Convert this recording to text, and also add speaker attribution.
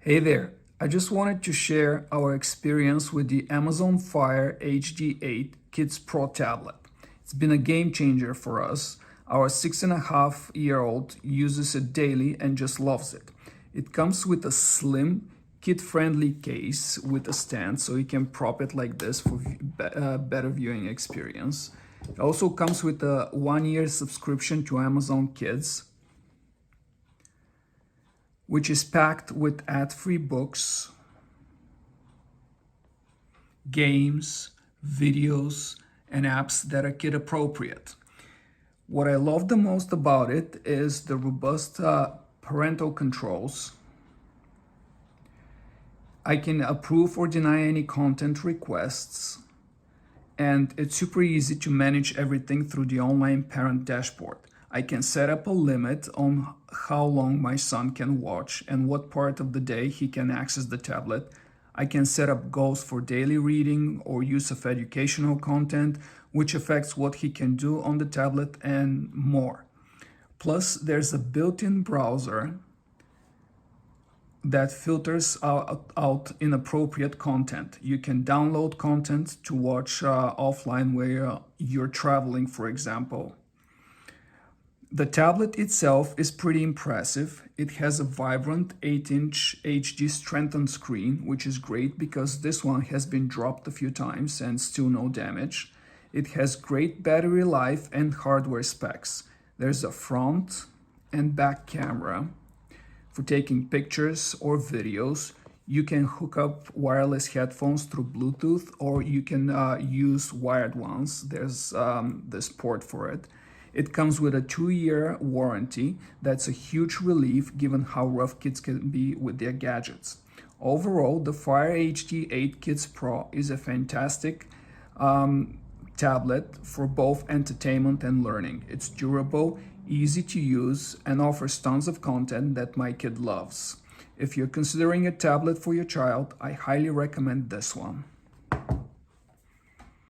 Speaker 1: Hey there, I just wanted to share our experience with the Amazon Fire HD8 Kids Pro tablet. It's been a game changer for us. Our 6.5-year-old uses it daily and just loves it. It comes with a slim, kid-friendly case with a stand, so you can prop it like this for better viewing experience. It also comes with a 1-year subscription to Amazon Kids, which is packed with ad-free books, games, videos, and apps that are kid appropriate. What I love the most about it is the robust parental controls. I can approve or deny any content requests, and it's super easy to manage everything through the online parent dashboard. I can set up a limit on how long my son can watch and what part of the day he can access the tablet. I can set up goals for daily reading or use of educational content, which affects what he can do on the tablet and more. Plus, there's a built-in browser that filters out inappropriate content. You can download content to watch offline where you're traveling, for example. The tablet itself is pretty impressive. It has a vibrant 8-inch HD strengthened screen, which is great because this one has been dropped a few times and still no damage. It has great battery life and hardware specs. There's a front and back camera for taking pictures or videos. You can hook up wireless headphones through Bluetooth, or you can use wired ones. There's this port for it. It comes with a 2-year warranty. That's a huge relief given how rough kids can be with their gadgets. Overall, the Fire HD8 Kids Pro is a fantastic tablet for both entertainment and learning. It's durable, easy to use, and offers tons of content that my kid loves. If you're considering a tablet for your child, I highly recommend this one.